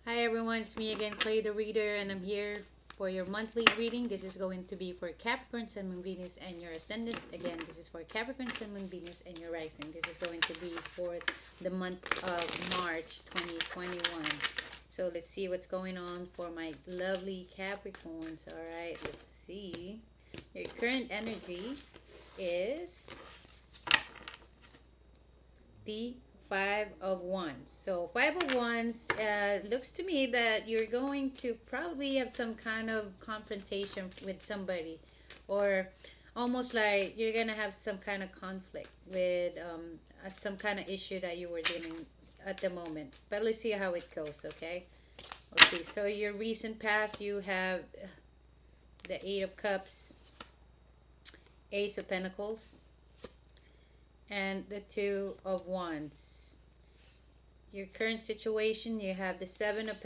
Hi everyone, it's me again, Clay the Reader, and I'm here for your monthly reading. This is going to be for Capricorn, Sun, Moon, Venus, and your Ascendant. Again, this is for Capricorn, Sun, Moon, Venus, and your Rising. This is going to be for the month of March 2021. So let's see what's going on for my lovely Capricorns. Alright, let's see. Your current energy is the Five of Wands. So Five of Wands looks to me that you're going to probably have some kind of confrontation with somebody, or almost like you're gonna have some kind of conflict with some kind of issue that you were dealing at the moment. But let's see how it goes. Okay. Let's see. So your recent past, you have the Eight of Cups, Ace of Pentacles, and the Two of Wands. Your current situation, you have the Seven of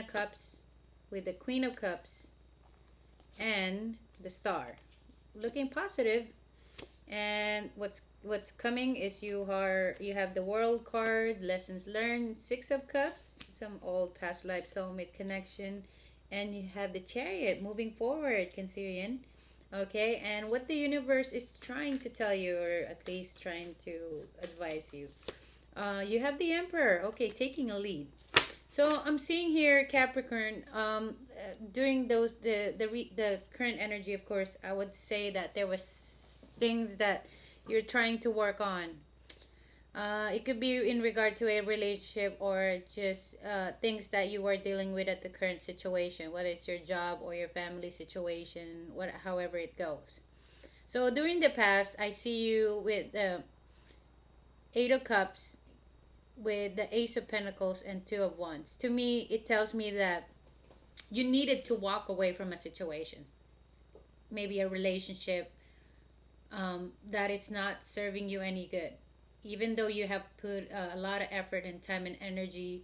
Cups with the Queen of Cups and the Star. Looking positive. And what's coming is you have the World card, lessons learned, Six of Cups, some old past life soulmate connection, and you have the Chariot moving forward, Cancerian. Okay, and what the universe is trying to tell you, or at least trying to advise you. You have the Emperor, okay, taking a lead. So I'm seeing here Capricorn. During the current energy, of course, I would say that there was things that you're trying to work on. It could be in regard to a relationship, or just things that you are dealing with at the current situation, whether it's your job or your family situation, however it goes. So during the past, I see you with the Eight of Cups, with the Ace of Pentacles and Two of Wands. To me, it tells me that you needed to walk away from a situation, maybe a relationship that is not serving you any good, even though you have put a lot of effort and time and energy,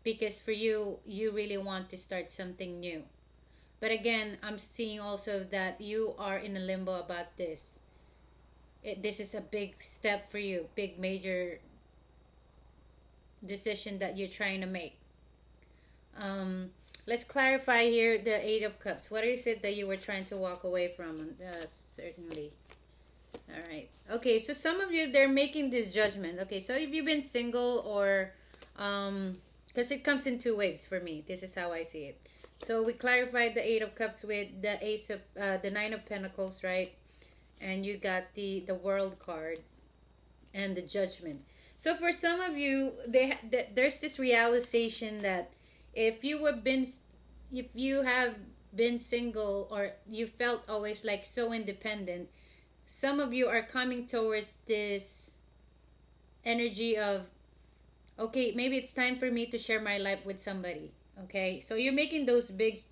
because for you, you really want to start something new. But again, I'm seeing also that you are in a limbo about this. This is a big step for you, big major decision that you're trying to make. um let's clarify here the Eight of Cups. What is it that you were trying to walk away from? Certainly. All right. Okay, so some of you, they're making this judgment. Okay, so if you've been single, or because it comes in two waves for me. This is how I see it. So we clarified the Eight of Cups with the Nine of Pentacles, right? And you got the World card and the Judgment. So for some of you, there's this realization that if you were been if you have been single, or you felt always like so independent, some of you are coming towards this energy of, okay, maybe it's time for me to share my life with somebody. Okay, so you're making those big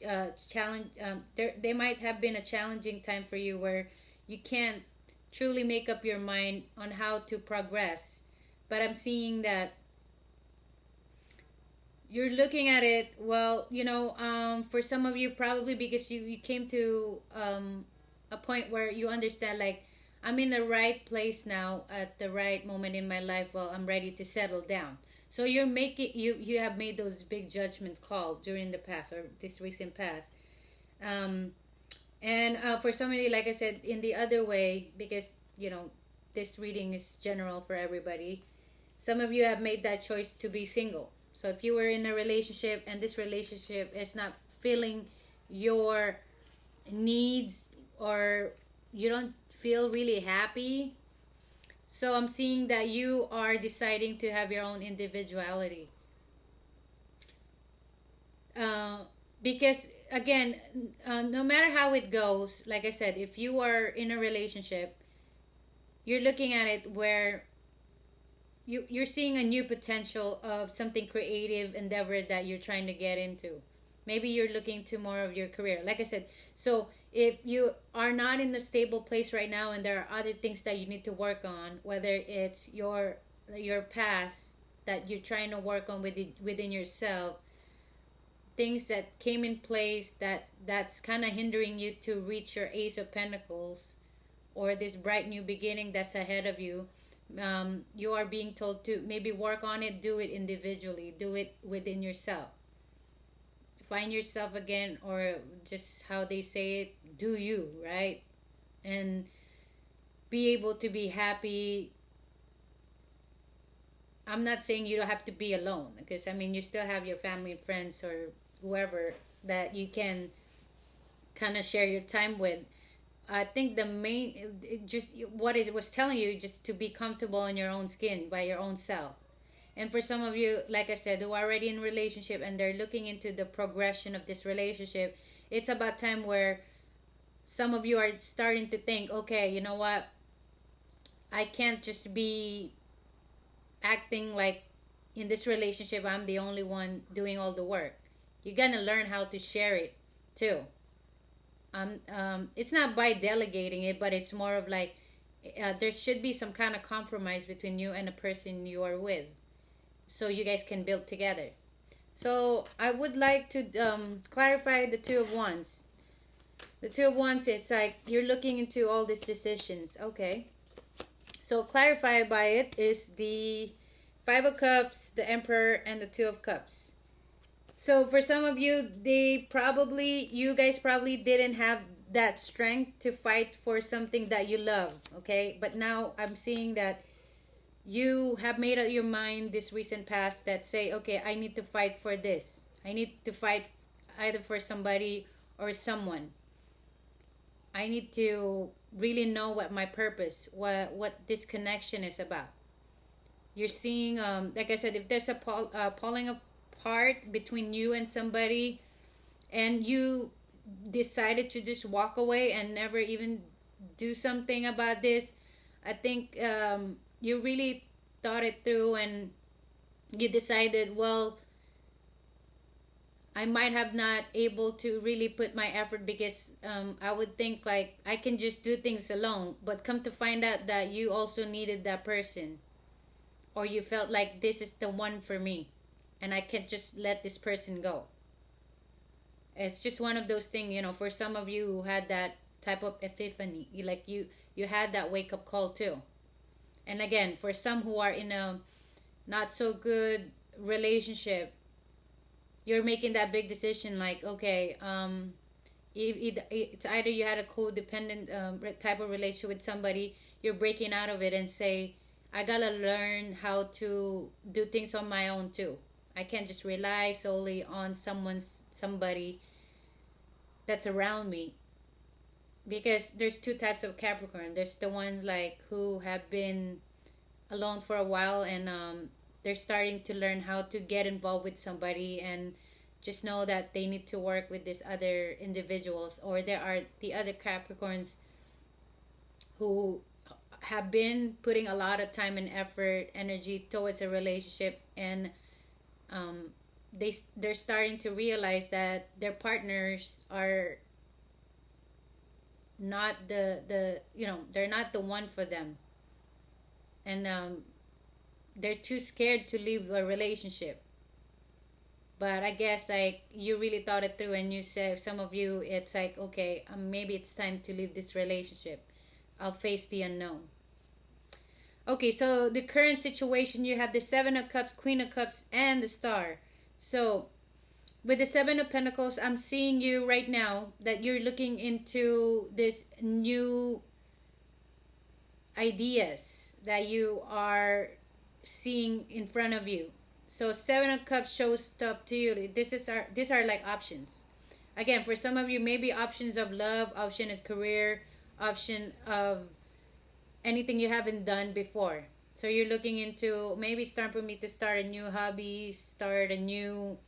challenge. They might have been a challenging time for you, where you can't truly make up your mind on how to progress. But I'm seeing that you're looking at it, well, for some of you, probably because you came to a point where you understand, like, I'm in the right place now at the right moment in my life. Well, I'm ready to settle down. So you have made those big judgment call during the past, or this recent past. um and for some of you, like I said, in the other way, because this reading is general for everybody. Some of you have made that choice to be single. So if you were in a relationship and this relationship is not filling your needs, or you don't feel really happy, so I'm seeing that you are deciding to have your own individuality. Uh, because again, no matter how it goes, like I said, if you are in a relationship, you're looking at it where you're seeing a new potential of something creative endeavor that you're trying to get into. Maybe you're looking to more of your career, like I said. So if you are not in a stable place right now, and there are other things that you need to work on, whether it's your past that you're trying to work on within yourself, things that came in place that's kind of hindering you to reach your Ace of Pentacles, or this bright new beginning that's ahead of you. You are being told to maybe work on it, do it individually, do it within yourself. find yourself again, or just how they say it, do you, right? And be able to be happy. I'm not saying you don't have to be alone, because I mean you still have your family and friends or whoever that you can kind of share your time with. I think the main, just what is it was telling you, just to be comfortable in your own skin by your own self. And for some of you, like I said, who are already in a relationship and they're looking into the progression of this relationship, it's about time where some of you are starting to think, okay, you know what? I can't just be acting like in this relationship I'm the only one doing all the work. You're gonna learn how to share it too. It's not by delegating it, but it's more of like there should be some kind of compromise between you and the person you are with, so you guys can build together. So I would like to clarify the Two of Wands. The Two of Wands, it's like you're looking into all these decisions. Okay. So clarify by it is the Five of Cups, the Emperor, and the Two of Cups. So for some of you, you guys probably didn't have that strength to fight for something that you love. Okay. But now I'm seeing that you have made up your mind this recent past that say, okay, I need to fight for this. I need to fight either for somebody or someone. I need to really know what my purpose, what this connection is about. You're seeing, like I said, if there's a pulling apart between you and somebody, and you decided to just walk away and never even do something about this, I think you really thought it through, and you decided, well, I might have not able to really put my effort, because I would think like I can just do things alone, but come to find out that you also needed that person, or you felt like this is the one for me and I can't just let this person go. It's just one of those things, for some of you who had that type of epiphany, you had that wake up call too. And again, for some who are in a not so good relationship, you're making that big decision like, okay, it's either you had a codependent type of relationship with somebody, you're breaking out of it and say, I gotta learn how to do things on my own too. I can't just rely solely on somebody that's around me. Because there's two types of Capricorn. There's the ones like who have been alone for a while, and they're starting to learn how to get involved with somebody, and just know that they need to work with these other individuals. Or there are the other Capricorns who have been putting a lot of time and effort, energy towards a relationship, and they're starting to realize that their partners are not they're not the one for them, and they're too scared to leave a relationship. But I guess like you really thought it through, and you said, some of you, it's like, okay, maybe it's time to leave this relationship. I'll face the unknown. Okay, so the current situation, you have the Seven of Cups, Queen of Cups, and the Star. So with the Seven of Pentacles, I'm seeing you right now that you're looking into this new ideas that you are seeing in front of you. So Seven of Cups shows up to you. These are like options. Again, for some of you, maybe options of love, option of career, option of anything you haven't done before. So you're looking into maybe it's time for me to start a new hobby, start a new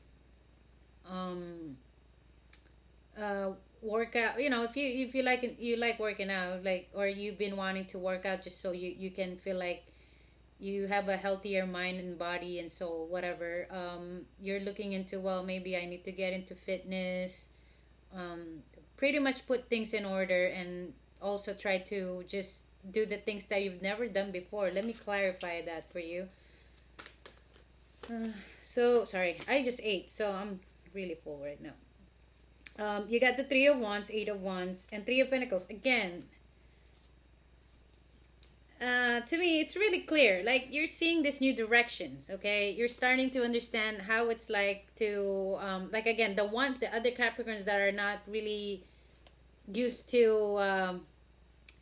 workout. If you like working out, like, or you've been wanting to work out just so you can feel like you have a healthier mind and body, and so whatever, you're looking into, well, maybe I need to get into fitness, pretty much put things in order, and also try to just do the things that you've never done before. Let me clarify that for you. So sorry, I just ate, so I'm really full right now. You got the Three of Wands, Eight of Wands, and Three of Pentacles. Again, to me, it's really clear. Like you're seeing these new directions. Okay, you're starting to understand how it's like to, like again, the other Capricorns that are not really used to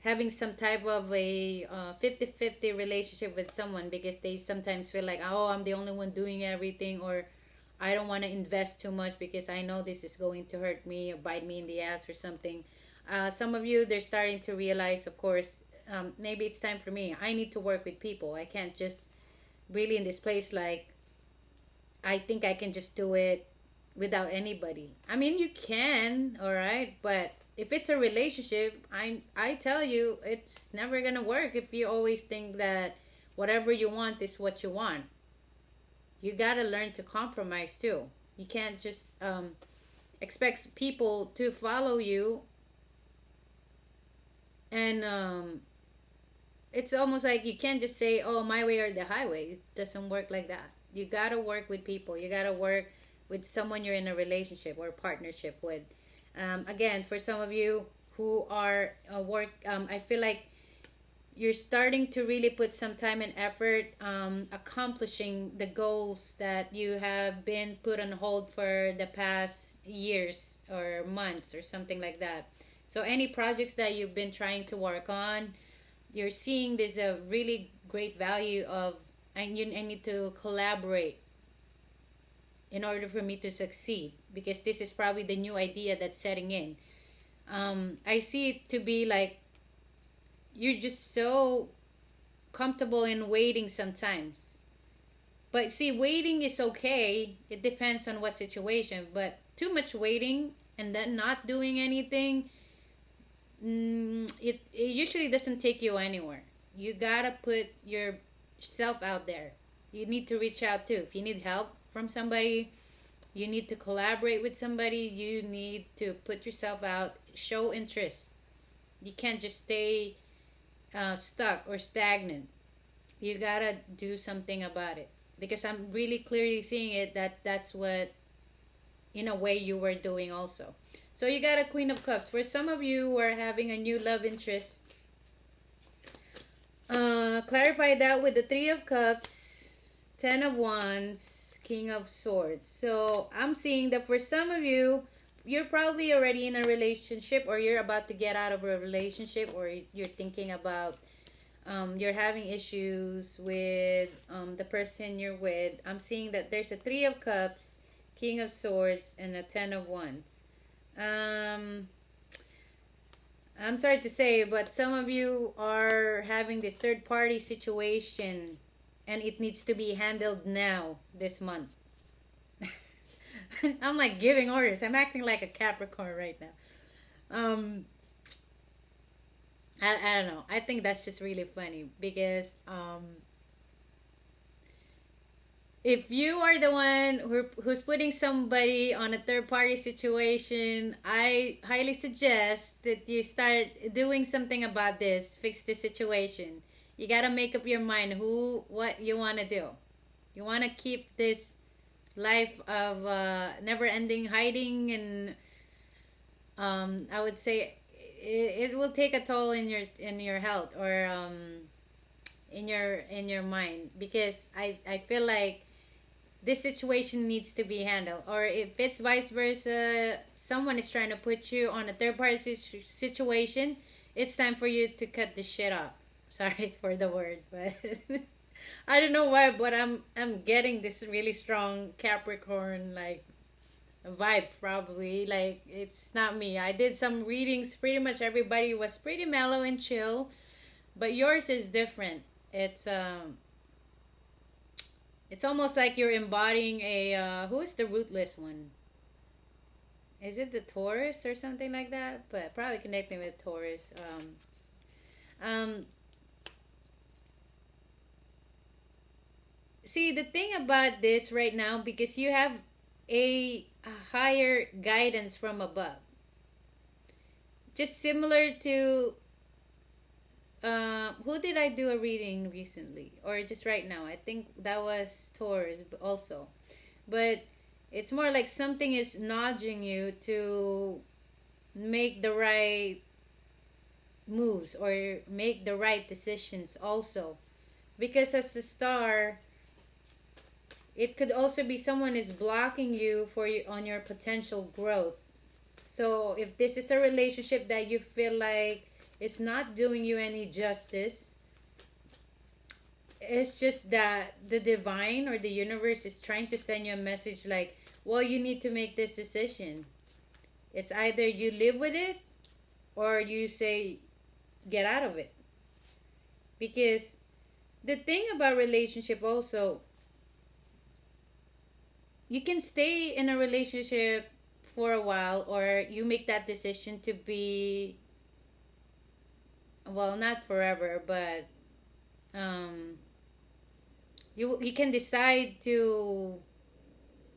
having some type of a 50-50 relationship with someone because they sometimes feel like, oh, I'm the only one doing everything, or I don't want to invest too much because I know this is going to hurt me or bite me in the ass or something. Some of you, they're starting to realize, of course, maybe it's time for me. I need to work with people. I can't just really in this place like I think I can just do it without anybody. I mean, you can, all right, but if it's a relationship, I tell you, it's never gonna work if you always think that whatever you want is what you want. You gotta learn to compromise too. You can't just expect people to follow you, and it's almost like you can't just say, "Oh, my way or the highway." It doesn't work like that. You gotta work with people. You gotta work with someone you're in a relationship or partnership with. Again, for some of you who are I feel like you're starting to really put some time and effort accomplishing the goals that you have been put on hold for the past years or months or something like that. So any projects that you've been trying to work on, you're seeing there's a really great value of, and I need to collaborate in order for me to succeed because this is probably the new idea that's setting in. I see it to be like you're just so comfortable in waiting sometimes. But see, waiting is okay. It depends on what situation. But too much waiting and then not doing anything, it usually doesn't take you anywhere. You gotta put yourself out there. You need to reach out too. If you need help from somebody, you need to collaborate with somebody. You need to put yourself out, show interest. You can't just stay stuck or stagnant. You gotta do something about it because I'm really clearly seeing it that that's what in a way you were doing also. So you got a Queen of Cups. For some of you who are having a new love interest, clarify that with the Three of Cups, Ten of Wands, King of Swords. So I'm seeing that for some of you, you're probably already in a relationship or you're about to get out of a relationship or you're thinking about you're having issues with the person you're with. I'm seeing that there's a Three of Cups, King of Swords, and a Ten of Wands. Um, I'm sorry to say, but some of you are having this third party situation and it needs to be handled now this month. I'm like giving orders. I'm acting like a Capricorn right now. Um, I don't know. I think that's just really funny because if you are the one who's putting somebody on a third party situation, I highly suggest that you start doing something about this, fix the situation. You gotta make up your mind what you wanna do. You wanna keep this life of never ending hiding and I would say it will take a toll in your health or in your mind because I feel like this situation needs to be handled or if it's vice versa someone is trying to put you on a third party situation, it's time for you to cut the shit off. Sorry for the word, but I don't know why, but I'm getting this really strong Capricorn like vibe probably. Like it's not me. I did some readings, pretty much everybody was pretty mellow and chill, but yours is different. It's almost like you're embodying a who is the rootless one? Is it the Taurus or something like that? But probably connecting with Taurus. Um, See, the thing about this right now, because you have a higher guidance from above, just similar to who did I do a reading recently, or just right now? I think that was Taurus also, but it's more like something is nudging you to make the right moves or make the right decisions also. Because as a star, it could also be someone is blocking you for you on your potential growth. So if this is a relationship that you feel like it's not doing you any justice, it's just that the divine or the universe is trying to send you a message like, well, you need to make this decision. It's either you live with it or you say get out of it. Because the thing about relationship also, you can stay in a relationship for a while, or you make that decision to be, well, not forever, but um you can decide to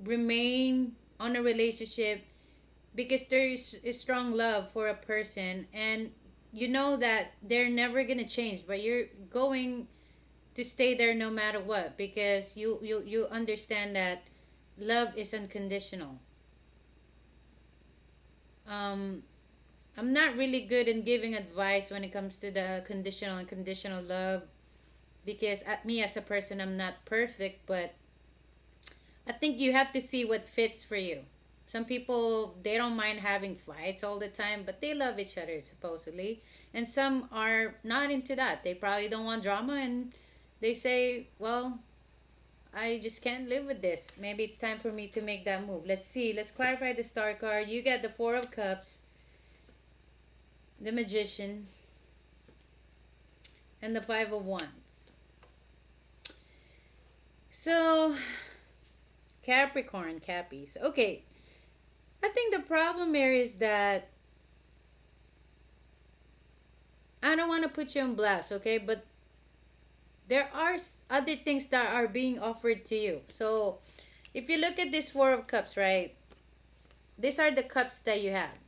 remain on a relationship because there is a strong love for a person, and you know that they're never gonna change, but you're going to stay there no matter what, because you understand that love is unconditional. um I'm not really good in giving advice when it comes to the conditional and conditional love, because me as a person, I'm not perfect, but I think you have to see what fits for you. Some people, they don't mind having fights all the time, but they love each other supposedly. And some are not into that. They probably don't want drama, and they say, well, I just can't live with this. Maybe it's time for me to make that move. Let's see. Let's clarify the star card. You get the Four of Cups, the Magician, and the Five of Wands. So, Capricorn, Cappies. Okay, I think the problem here is that I don't want to put you on blast, okay? But there are other things that are being offered to you. So, if you look at this Four of Cups, right? These are the cups that you have.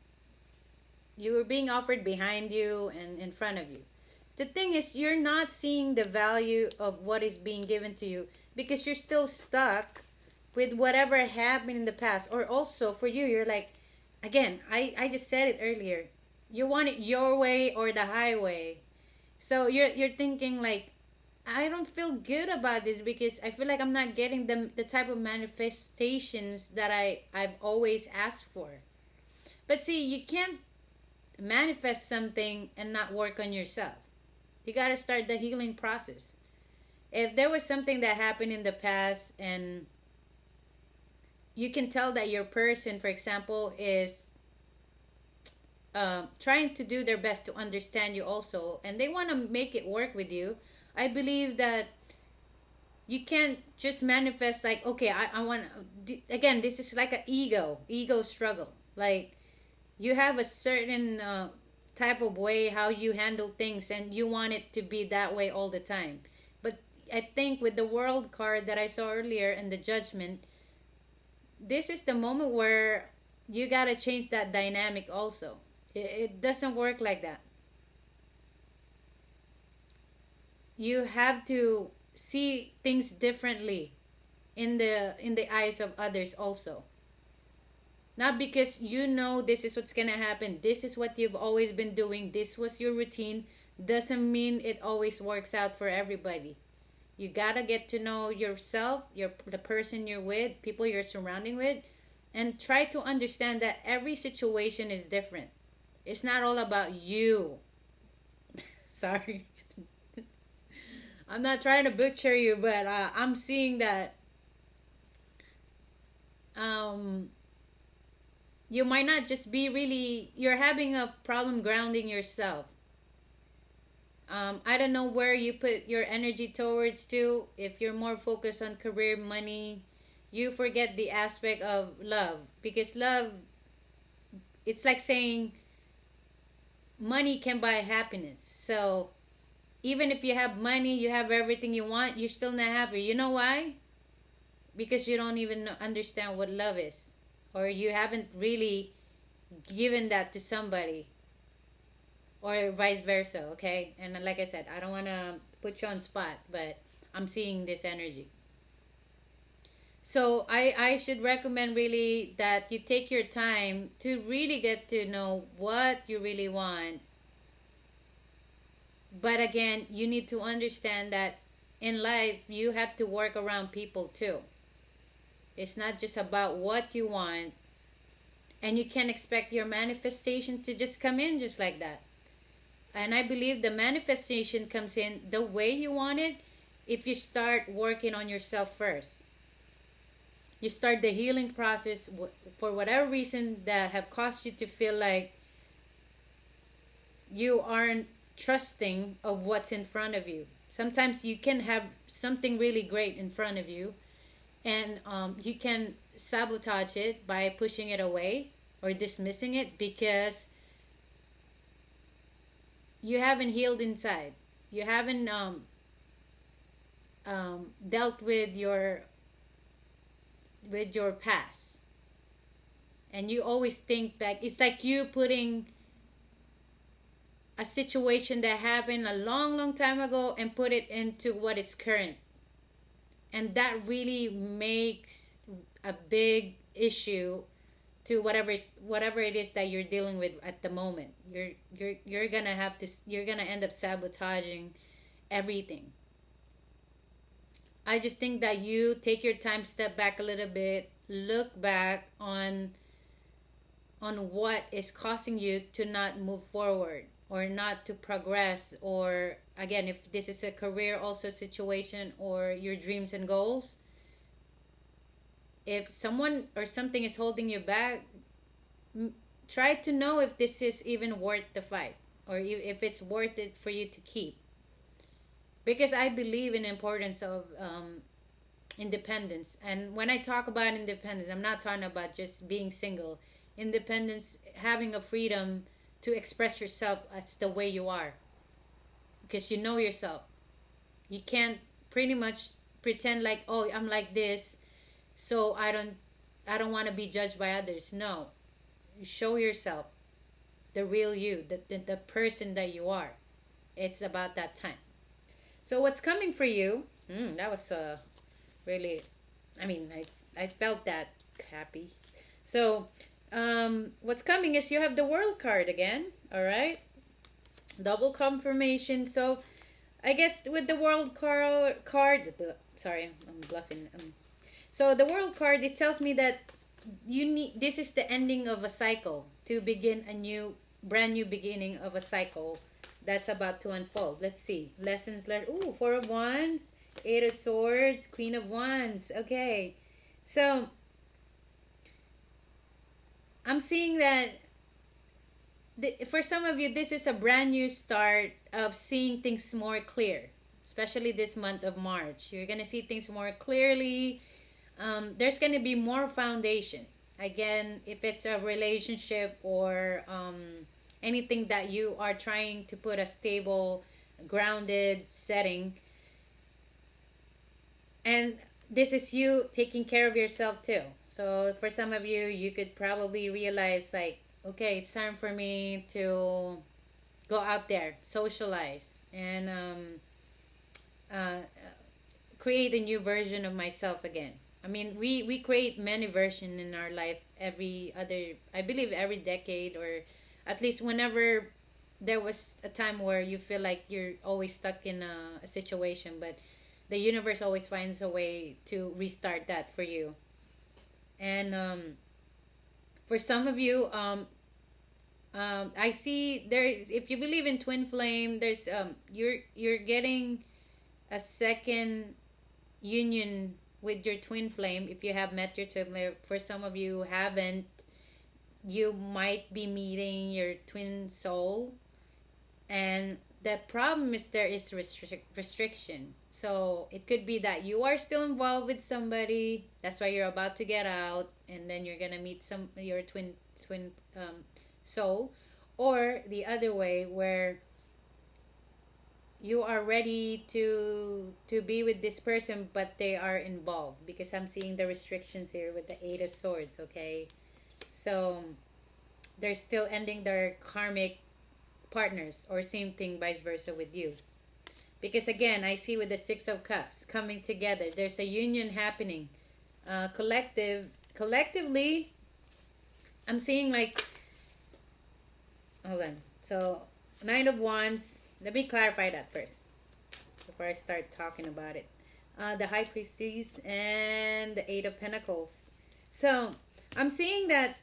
You were being offered behind you and in front of you. The thing is, you're not seeing the value of what is being given to you because you're still stuck with whatever happened in the past. Or also, for you, you're like, again, I just said it earlier. You want it your way or the highway. So you're thinking like, I don't feel good about this because I feel like I'm not getting the type of manifestations that I've always asked for. But see, you can't manifest something and not work on yourself. You got to start the healing process. If there was something that happened in the past and you can tell that your person, for example, is trying to do their best to understand you also, and they want to make it work with you, I believe that you can't just manifest like, okay, I want, again, this is like an ego struggle. Like, you have a certain type of way how you handle things, and you want it to be that way all the time. But I think with the World card that I saw earlier and the Judgment, this is the moment where you got to change that dynamic also. It doesn't work like that. You have to see things differently in the eyes of others also. Not because you know this is what's gonna happen, this is what you've always been doing, this was your routine, doesn't mean it always works out for everybody. You gotta get to know yourself, the person you're with, people you're surrounding with, and try to understand that every situation is different. It's not all about you. Sorry. I'm not trying to butcher you, but I'm seeing that um, you might not just be really, you're having a problem grounding yourself. I don't know where you put your energy towards to. If you're more focused on career, money, you forget the aspect of love. Because love, it's like saying money can buy happiness. So even if you have money, you have everything you want, you're still not happy. You know why? Because you don't even understand what love is, or you haven't really given that to somebody, or vice versa. Okay, and like I said, I don't want to put you on spot, but I'm seeing this energy. So I should recommend really that you take your time to really get to know what you really want, But again, you need to understand that in life you have to work around people too. It's not just about what you want, and you can't expect your manifestation to just come in just like that. And I believe the manifestation comes in the way you want it if you start working on yourself first. You start the healing process for whatever reason that have caused you to feel like you aren't trusting of what's in front of you. Sometimes you can have something really great in front of you, and you can sabotage it by pushing it away or dismissing it because you haven't healed inside. You haven't dealt with your past, and you always think that it's like you putting a situation that happened a long long time ago and put it into what is current, and that really makes a big issue to whatever it is that you're dealing with at the moment. You're gonna have to, you're gonna end up sabotaging everything. I just think that you take your time, step back a little bit, look back on what is causing you to not move forward or not to progress, or again, if this is a career also situation or your dreams and goals, if someone or something is holding you back, try to know if this is even worth the fight, or if it's worth it for you to keep. Because I believe in the importance of independence. And when I talk about independence, I'm not talking about just being single. Independence, having a freedom to express yourself as the way you are, because you know yourself. You can't pretty much pretend like, oh, I'm like this, so I don't want to be judged by others. No, you show yourself the real you, the person that you are. It's about that time. So what's coming for you? That was really, I mean, I felt that happy. So what's coming is you have the World card again. All right, double confirmation. So I guess with the World card, sorry, I'm bluffing. So the World card, it tells me that this is the ending of a cycle to begin a new, brand new beginning of a cycle that's about to unfold. Let's see. Lessons learned. Ooh, Four of Wands, Eight of Swords, Queen of Wands. Okay. So I'm seeing that for some of you, this is a brand new start of seeing things more clear, especially this month of March. You're going to see things more clearly. There's going to be more foundation. Again, if it's a relationship or anything that you are trying to put a stable, grounded setting. And this is you taking care of yourself too. So for some of you, you could probably realize like, okay, it's time for me to go out there, socialize, and create a new version of myself again. I mean, we create many versions in our life every other, I believe every decade, or at least whenever there was a time where you feel like you're always stuck in a situation, but the universe always finds a way to restart that for you. And for some of you, I see there's, if you believe in twin flame, there's you're getting a second union with your twin flame. If you have met your twin flame, for some of you who haven't, you might be meeting your twin soul, and the problem is there is restriction. So it could be that you are still involved with somebody, that's why you're about to get out, and then you're gonna meet your twin soul, or the other way where you are ready to be with this person, but they are involved, because I'm seeing the restrictions here with the Eight of Swords. Okay, so they're still ending their karmic partners, or same thing vice versa with you, because again I see with the Six of Cups coming together, there's a union happening. Collectively, I'm seeing like, hold on, so Nine of Wands. Let me clarify that first before I start talking about it. The High Priestess and the Eight of Pentacles. So I'm seeing that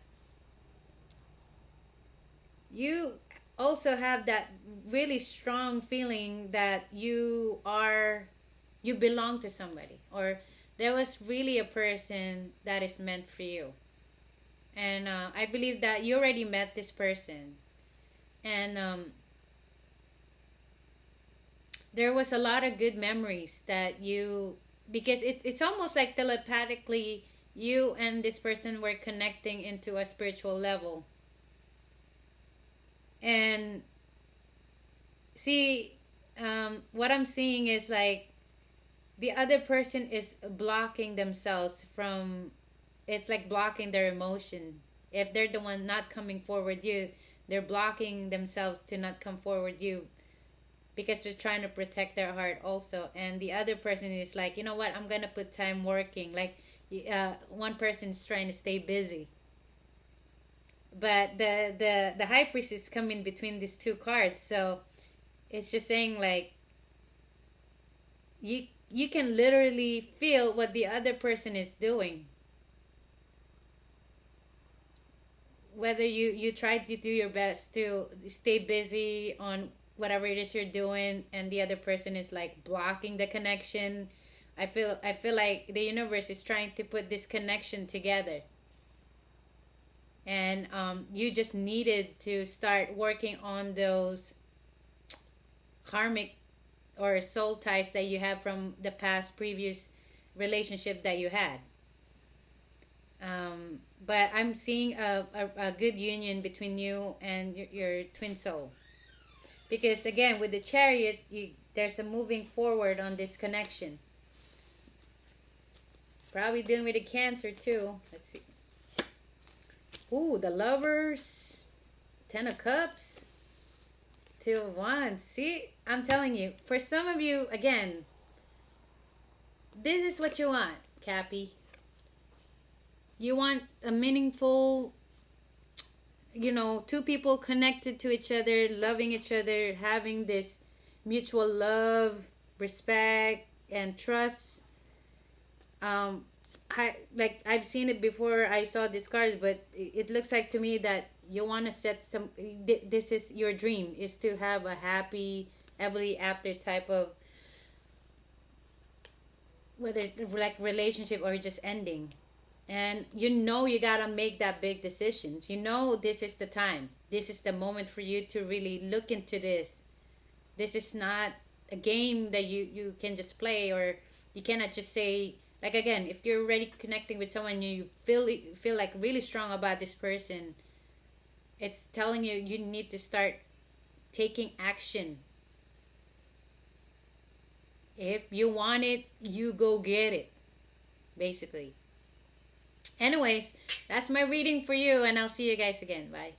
you also have that really strong feeling that you belong to somebody, or there was really a person that is meant for you. And I believe that you already met this person, and there was a lot of good memories that you, because it's almost like telepathically you and this person were connecting into a spiritual level. And see, what I'm seeing is like the other person is blocking themselves from, it's like blocking their emotion. If they're the one not coming forward you, they're blocking themselves to not come forward you, because they're trying to protect their heart also. And the other person is like, you know what, I'm gonna put time working, like one person is trying to stay busy. But the high priest is coming between these two cards, so it's just saying like you can literally feel what the other person is doing, whether you try to do your best to stay busy on whatever it is you're doing, and the other person is like blocking the connection. I feel like the universe is trying to put this connection together, and you just needed to start working on those karmic or soul ties that you have from the past previous relationship that you had. But I'm seeing a good union between you and your twin soul, because again with the chariot, there's a moving forward on this connection. Probably dealing with a Cancer too. Let's see. Ooh, the Lovers, Ten of Cups, Two of Wands. See, I'm telling you, for some of you, again, this is what you want, Cappy. You want a meaningful, two people connected to each other, loving each other, having this mutual love, respect, and trust. I've seen it before I saw these cards, but it looks like to me that you want to set some. This is your dream, is to have a happy, ever after type of, whether like relationship or just ending. And you gotta make that big decisions. This is the time. This is the moment for you to really look into this. This is not a game that you can just play, or you cannot just say, like, again, if you're already connecting with someone, you feel like really strong about this person, it's telling you you need to start taking action. If you want it, you go get it, basically. Anyways, that's my reading for you, and I'll see you guys again. Bye.